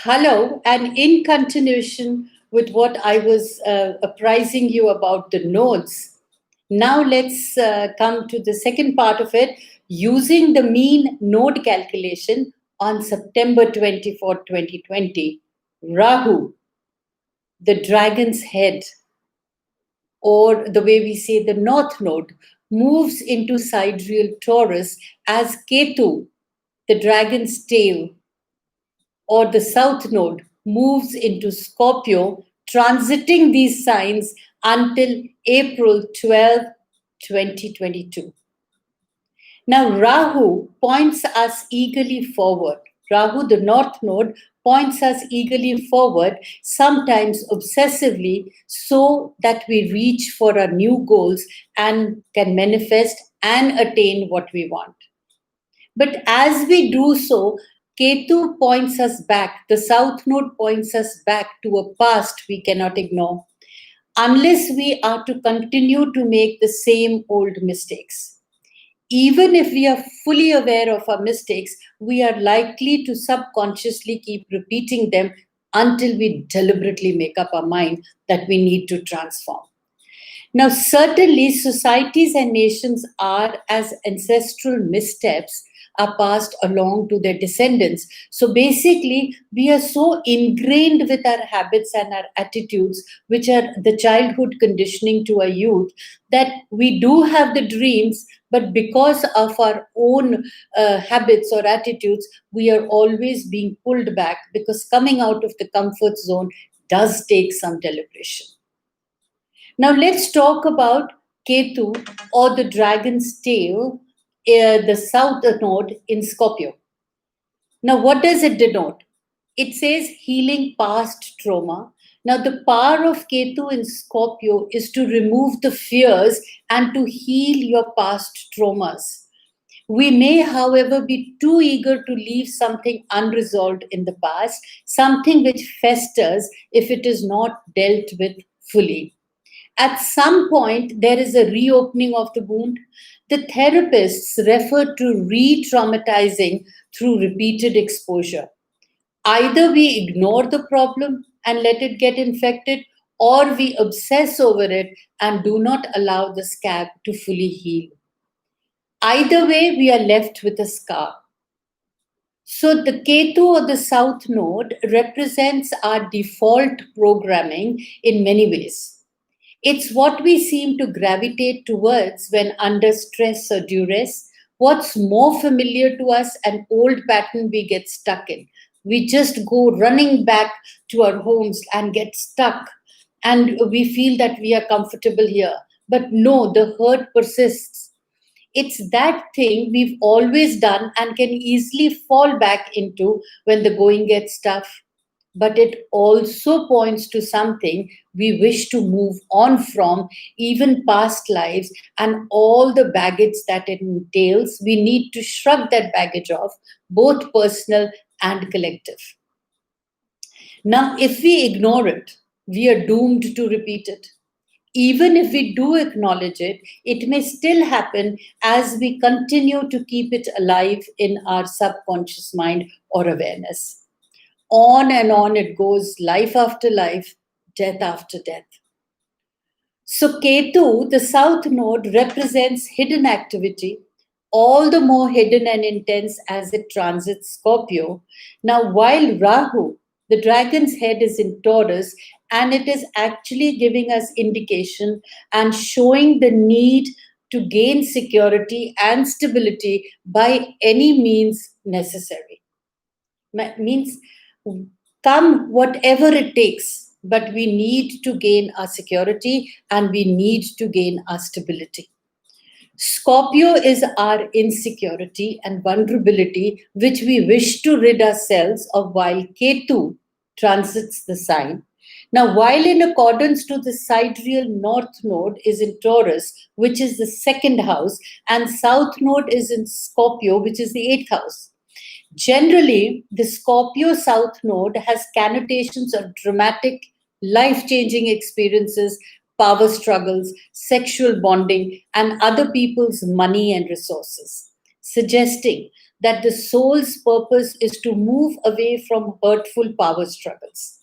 Hello, and in continuation with what I was apprising you about the nodes, now let's come to the second part of it using the mean node calculation on September 24, 2020. Rahu, the dragon's head, or the way we say the north node, moves into sidereal Taurus as Ketu, the dragon's tail, or the south node moves into Scorpio, transiting these signs until April 12, 2022. Now, Rahu points us eagerly forward. Rahu, the north node, points us eagerly forward, sometimes obsessively, so that we reach for our new goals and can manifest and attain what we want. But as we do so, Ketu points us back, the south node points us back to a past we cannot ignore, unless we are to continue to make the same old mistakes. Even if we are fully aware of our mistakes, we are likely to subconsciously keep repeating them until we deliberately make up our mind that we need to transform. Now, certainly, societies and nations are as ancestral missteps are passed along to their descendants. So basically, we are so ingrained with our habits and our attitudes, which are the childhood conditioning to our youth, that we do have the dreams, but because of our own habits or attitudes, we are always being pulled back because coming out of the comfort zone does take some deliberation. Now let's talk about Ketu, or the dragon's tail, the south node in Scorpio. Now, what does it denote? It says healing past trauma. Now, the power of Ketu in Scorpio is to remove the fears and to heal your past traumas. We may, however, be too eager to leave something unresolved in the past, something which festers if it is not dealt with fully. At some point, there is a reopening of the wound. The therapists refer to re traumatizing through repeated exposure. Either we ignore the problem and let it get infected, or we obsess over it and do not allow the scab to fully heal. Either way, we are left with a scar. So, the Ketu, or the south node, represents our default programming in many ways. It's what we seem to gravitate towards when under stress or duress. What's more familiar to us, an old pattern we get stuck in. We just go running back to our homes and get stuck, and we feel that we are comfortable here. But no, the hurt persists. It's that thing we've always done and can easily fall back into when the going gets tough, but it also points to something we wish to move on from, even past lives and all the baggage that it entails. We need to shrug that baggage off, both personal and collective. Now, if we ignore it, we are doomed to repeat it. Even if we do acknowledge it, it may still happen as we continue to keep it alive in our subconscious mind or awareness. On and on it goes, life after life, death after death. So, Ketu, the south node, represents hidden activity, all the more hidden and intense as it transits Scorpio. Now, while Rahu, the dragon's head, is in Taurus, and it is actually giving us indication and showing the need to gain security and stability by any means necessary. Means come whatever it takes, but we need to gain our security and we need to gain our stability. Scorpio is our insecurity and vulnerability, which we wish to rid ourselves of while Ketu transits the sign. Now, while in accordance to the sidereal north node is in Taurus, which is the second house, and south node is in Scorpio, which is the eighth house. Generally, the Scorpio south node has connotations of dramatic, life changing experiences, power struggles, sexual bonding, and other people's money and resources. suggesting that the soul's purpose is to move away from hurtful power struggles,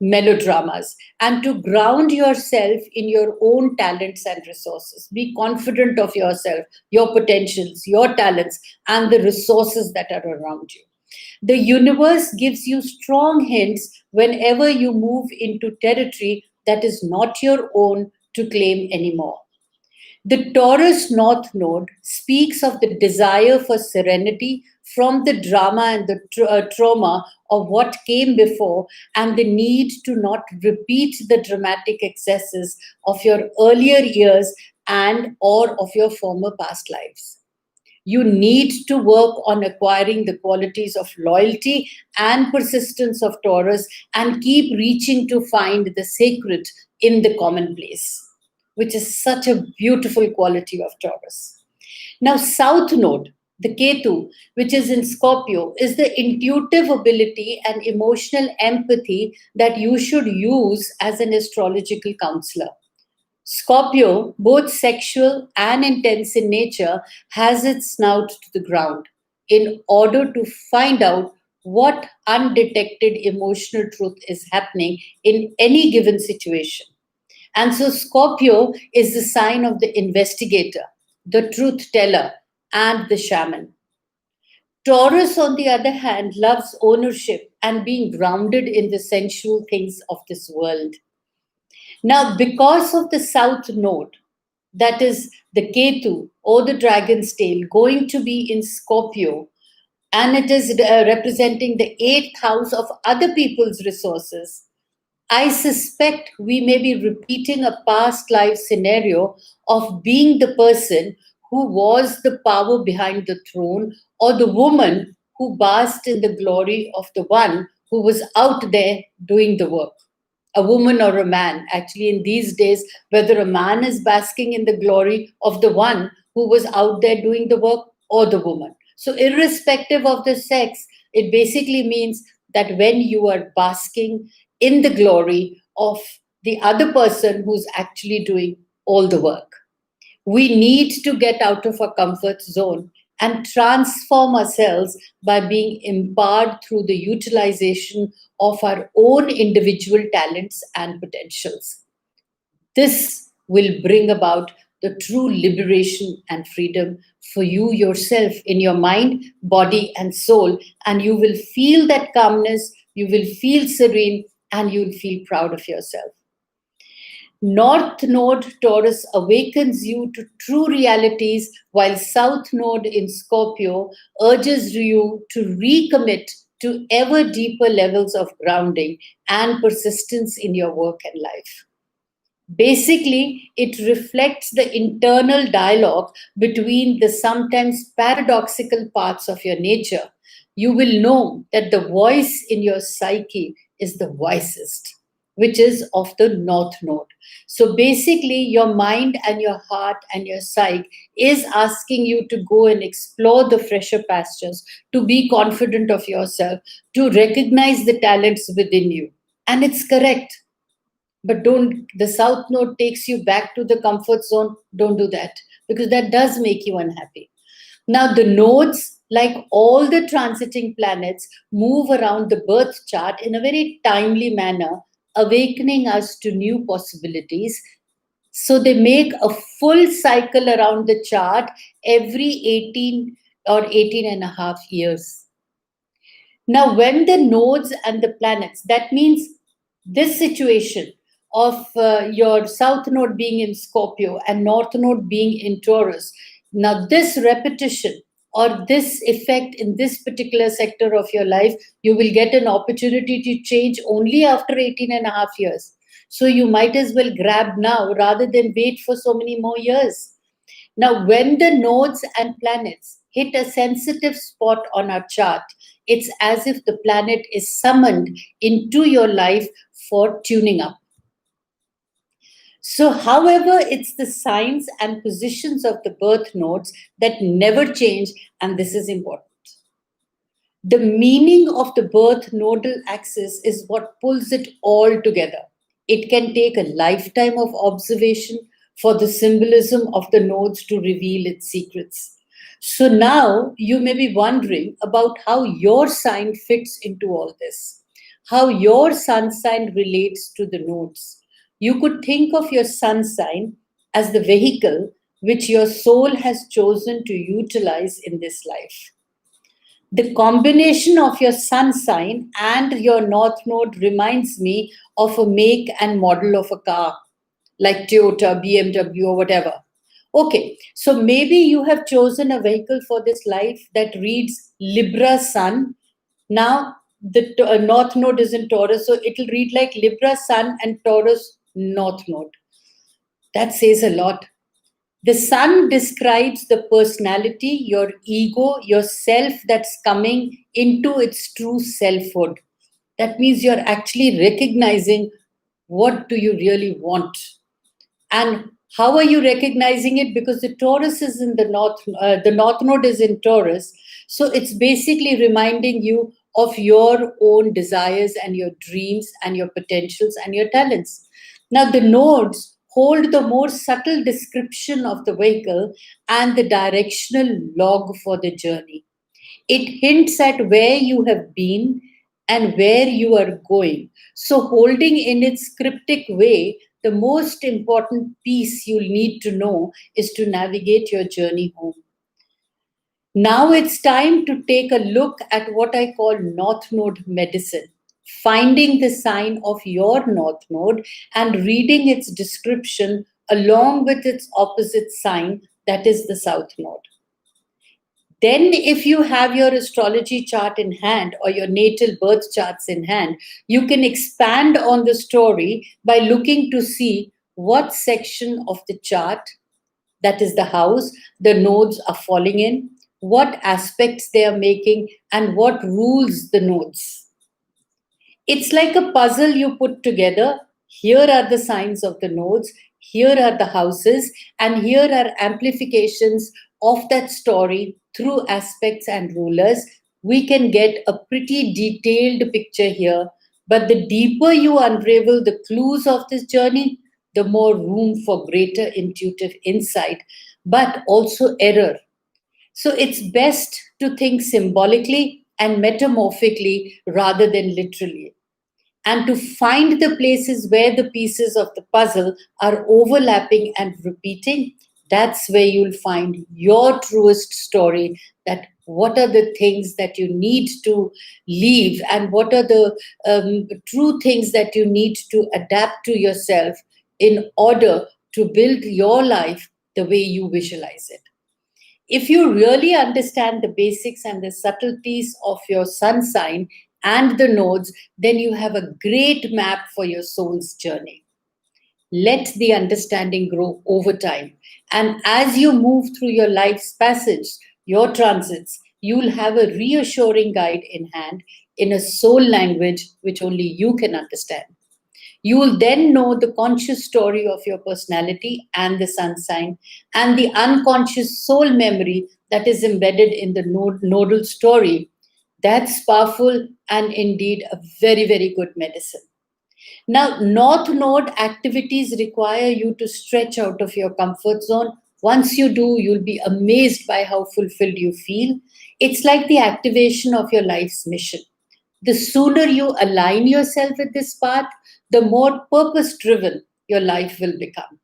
melodramas, and to ground yourself in your own talents and resources. Be confident of yourself, your potentials, your talents, and the resources that are around you. The universe gives you strong hints whenever you move into territory that is not your own to claim anymore. The Taurus North Node speaks of the desire for serenity from the drama and the trauma of what came before, and the need to not repeat the dramatic excesses of your earlier years and or of your former past lives. You need to work on acquiring the qualities of loyalty and persistence of Taurus, and keep reaching to find the sacred in the commonplace, which is such a beautiful quality of Taurus. Now, South Node, the Ketu, which is in Scorpio, is the intuitive ability and emotional empathy that you should use as an astrological counselor. Scorpio, both sexual and intense in nature, has its snout to the ground in order to find out what undetected emotional truth is happening in any given situation. And so Scorpio is the sign of the investigator, the truth teller, and the shaman. Taurus, on the other hand, loves ownership and being grounded in the sensual things of this world. Now, because of the South Node, that is the Ketu or the dragon's tail, going to be in Scorpio, and it is representing the eighth house of other people's resources, I suspect we may be repeating a past life scenario of being the person who was the power behind the throne, or the woman who basked in the glory of the one who was out there doing the work. A woman or a man, actually, in these days, whether a man is basking in the glory of the one who was out there doing the work, or the woman. So, irrespective of the sex, it basically means that when you are basking in the glory of the other person who's actually doing all the work, we need to get out of our comfort zone and transform ourselves by being empowered through the utilization of our own individual talents and potentials. This will bring about the true liberation and freedom for you yourself in your mind, body, and soul. And you will feel that calmness, you will feel serene, and you will feel proud of yourself. North Node Taurus awakens you to true realities, while South Node in Scorpio urges you to recommit to ever deeper levels of grounding and persistence in your work and life. Basically, it reflects the internal dialogue between the sometimes paradoxical parts of your nature. You will know that the voice in your psyche is the wisest, which is of the North Node. So basically, your mind and your heart and your psyche is asking you to go and explore the fresher pastures, to be confident of yourself, to recognize the talents within you. And it's correct. But don't, the South Node takes you back to the comfort zone. Don't do that, because that does make you unhappy. Now, the nodes, like all the transiting planets, move around the birth chart in a very timely manner, awakening us to new possibilities. So they make a full cycle around the chart every 18 or 18 and a half years. Now, when the nodes and the planets, that means this situation of your South Node being in Scorpio and North Node being in Taurus, now this repetition or this effect in this particular sector of your life, you will get an opportunity to change only after 18 and a half years. So you might as well grab now rather than wait for so many more years. Now, when the nodes and planets hit a sensitive spot on our chart, it's as if the planet is summoned into your life for tuning up. So, however, it's the signs and positions of the birth nodes that never change, and this is important. The meaning of the birth nodal axis is what pulls it all together. It can take a lifetime of observation for the symbolism of the nodes to reveal its secrets. So now you may be wondering about how your sign fits into all this, how your sun sign relates to the nodes. You could think of your sun sign as the vehicle which your soul has chosen to utilize in this life. The combination of your sun sign and your north node reminds me of a make and model of a car, like Toyota, BMW, or whatever. Okay, so maybe you have chosen a vehicle for this life that reads Libra Sun. Now, the North Node is in Taurus, so it'll read like Libra Sun and Taurus North Node. That says a lot. The sun describes the personality, your ego, your self that's coming into its true selfhood. That means you're actually recognizing what do you really want. And how are you recognizing it? Because the Taurus is in the North Node is in Taurus. So it's basically reminding you of your own desires and your dreams and your potentials and your talents. Now, the nodes hold the more subtle description of the vehicle and the directional log for the journey. It hints at where you have been and where you are going. So, holding in its cryptic way, the most important piece you'll need to know is to navigate your journey home. Now it's time to take a look at what I call North Node medicine. Finding the sign of your North Node and reading its description along with its opposite sign, that is the South Node. Then, if you have your astrology chart in hand or your natal birth charts in hand, you can expand on the story by looking to see what section of the chart, that is the house, the nodes are falling in, what aspects they are making, and what rules the nodes. It's like a puzzle you put together. Here are the signs of the nodes, here are the houses, and here are amplifications of that story through aspects and rulers. We can get a pretty detailed picture here. But the deeper you unravel the clues of this journey, the more room for greater intuitive insight, but also error. So it's best to think symbolically and metamorphically rather than literally, and to find the places where the pieces of the puzzle are overlapping and repeating. That's where you'll find your truest story, that what are the things that you need to leave and what are the true things that you need to adapt to yourself in order to build your life the way you visualize it. If you really understand the basics and the subtleties of your sun sign and the nodes, then you have a great map for your soul's journey. Let the understanding grow over time. And as you move through your life's passage, your transits, you'll have a reassuring guide in hand in a soul language which only you can understand. You will then know the conscious story of your personality and the sun sign, and the unconscious soul memory that is embedded in the nodal story. That's powerful and indeed a very, very good medicine. Now, North Node activities require you to stretch out of your comfort zone. Once you do, you'll be amazed by how fulfilled you feel. It's like the activation of your life's mission. The sooner you align yourself with this path, the more purpose driven your life will become.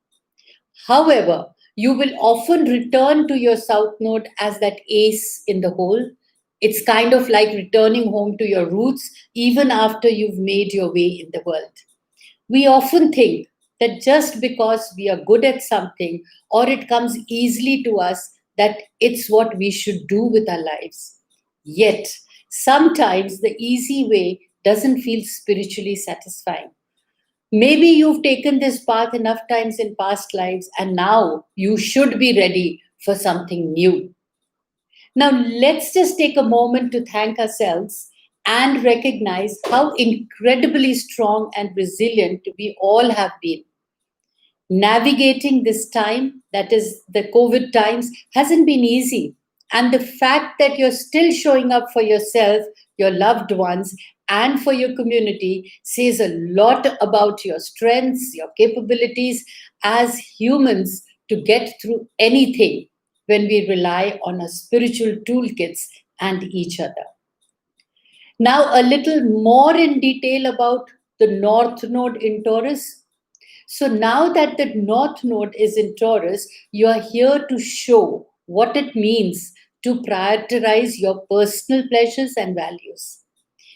However, you will often return to your South Node as that ace in the hole. It's kind of like returning home to your roots even after you've made your way in the world. We often think that just because we are good at something or it comes easily to us, that it's what we should do with our lives. Yet, sometimes the easy way doesn't feel spiritually satisfying. Maybe you've taken this path enough times in past lives and now you should be ready for something new. Now, let's just take a moment to thank ourselves and recognize how incredibly strong and resilient we all have been. Navigating this time, that is the COVID times, hasn't been easy. And the fact that you're still showing up for yourself, your loved ones, and for your community says a lot about your strengths, your capabilities as humans to get through anything. when we rely on our spiritual toolkits and each other. Now, a little more in detail about the North Node in Taurus. So, now that the North Node is in Taurus, you are here to show what it means to prioritize your personal pleasures and values.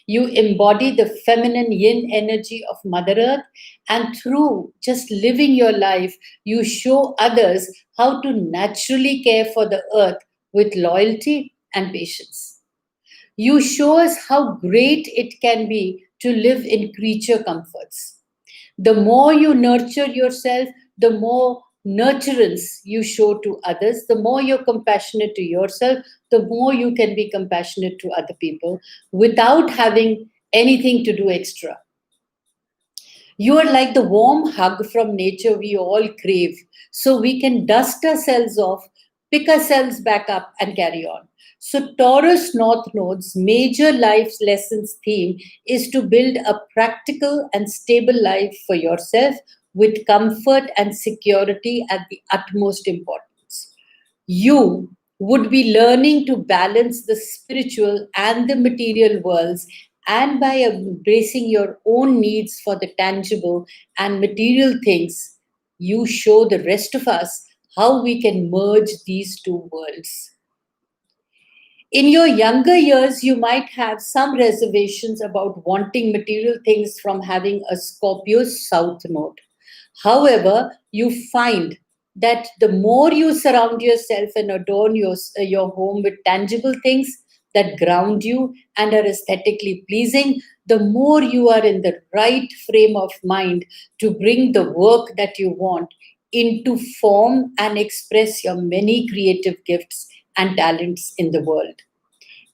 You embody the feminine yin energy of Mother Earth, and through just living your life, you show others how to naturally care for the earth with loyalty and patience. You show us how great it can be to live in creature comforts. The more you nurture yourself, the more nurturance you show to others, the more you're compassionate to yourself, the more you can be compassionate to other people without having anything to do extra. You are like the warm hug from nature we all crave, so we can dust ourselves off, pick ourselves back up, and carry on. So, Taurus North Node's major life lessons theme is to build a practical and stable life for yourself with comfort and security at the utmost importance. You would be learning to balance the spiritual and the material worlds, and by embracing your own needs for the tangible and material things, you show the rest of us how we can merge these two worlds. In your younger years, you might have some reservations about wanting material things from having a Scorpio South Node. However, you find that the more you surround yourself and adorn your home with tangible things that ground you and are aesthetically pleasing, the more you are in the right frame of mind to bring the work that you want into form and express your many creative gifts and talents in the world.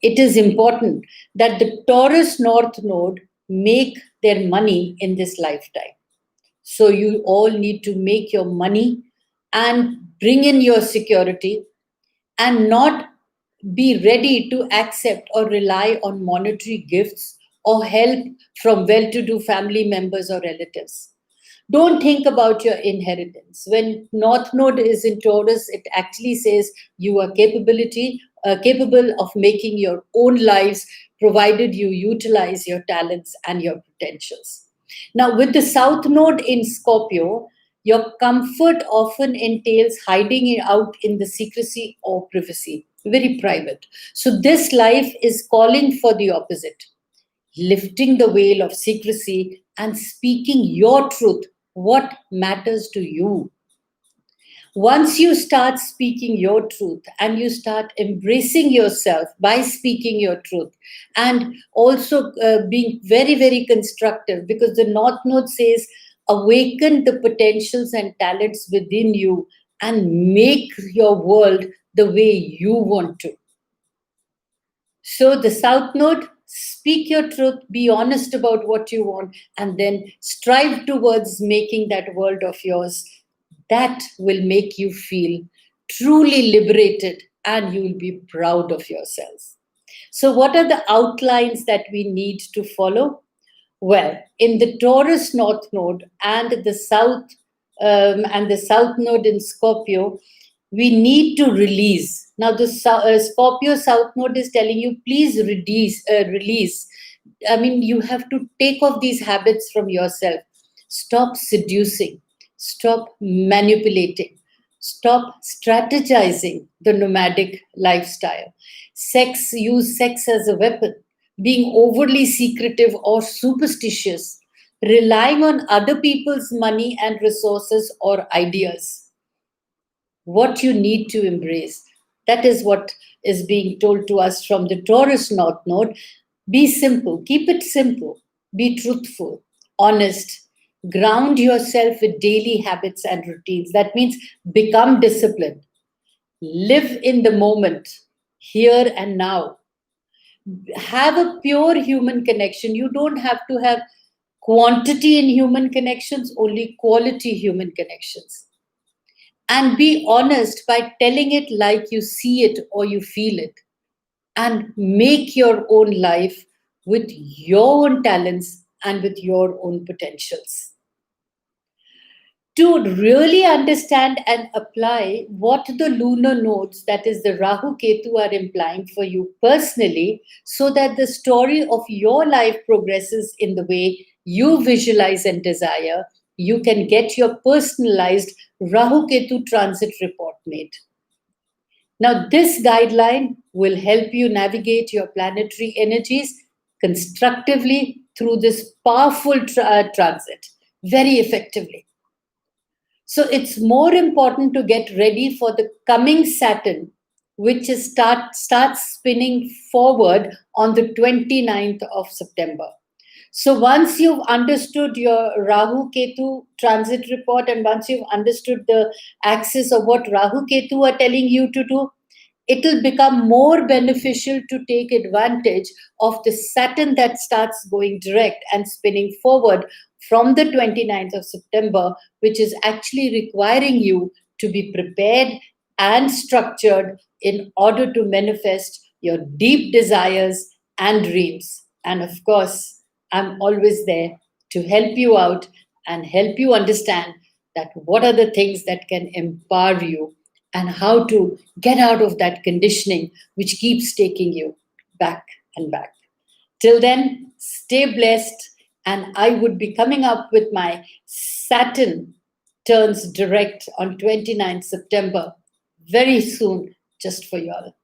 It is important that the Taurus North Node make their money in this lifetime. So you all need to make your money and bring in your security and not be ready to accept or rely on monetary gifts or help from well to do family members or relatives. Don't think about your inheritance. When North Node is in Taurus, it actually says you are capable of making your own lives, provided you utilize your talents and your potentials. Now, with the South Node in Scorpio, your comfort often entails hiding it out in the secrecy or privacy, very private. So, this life is calling for the opposite, lifting the veil of secrecy and speaking your truth, what matters to you. Once you start speaking your truth and you start embracing yourself by speaking your truth, and also being very, very constructive, because the North Node says, awaken the potentials and talents within you and make your world the way you want to. So, the South Node, speak your truth, be honest about what you want, and then strive towards making that world of yours. That will make you feel truly liberated and you will be proud of yourself. So, what are the outlines that we need to follow? Well, in the Taurus North Node and the South Node in Scorpio, we need to release. Now, the Scorpio South Node is telling you, please release. I mean, you have to take off these habits from yourself. Stop seducing. Stop manipulating. Stop strategizing the nomadic lifestyle. Use sex as a weapon. Being overly secretive or superstitious. Relying on other people's money and resources or ideas. What you need to embrace. That is what is being told to us from the Taurus North Node. Be simple, keep it simple, be truthful, honest, ground yourself with daily habits and routines. That means become disciplined, live in the moment, here and now. Have a pure human connection. You don't have to have quantity in human connections, only quality human connections. And be honest by telling it like you see it or you feel it, and make your own life with your own talents and with your own potentials. to really understand and apply what the lunar nodes, that is the Rahu-Ketu, are implying for you personally, so that the story of your life progresses in the way you visualize and desire, you can get your personalized Rahu-Ketu Transit report made. Now, this guideline will help you navigate your planetary energies constructively through this powerful transit very effectively. So it's more important to get ready for the coming Saturn, which starts spinning forward on the 29th of September. So once you've understood your Rahu Ketu transit report, and once you've understood the axis of what Rahu Ketu are telling you to do, it will become more beneficial to take advantage of the Saturn that starts going direct and spinning forward from the 29th of September, which is actually requiring you to be prepared and structured in order to manifest your deep desires and dreams. And of course, I'm always there to help you out and help you understand that what are the things that can empower you and how to get out of that conditioning which keeps taking you back and back. Till then, stay blessed, and I would be coming up with my Saturn turns direct on 29th September very soon, just for you all.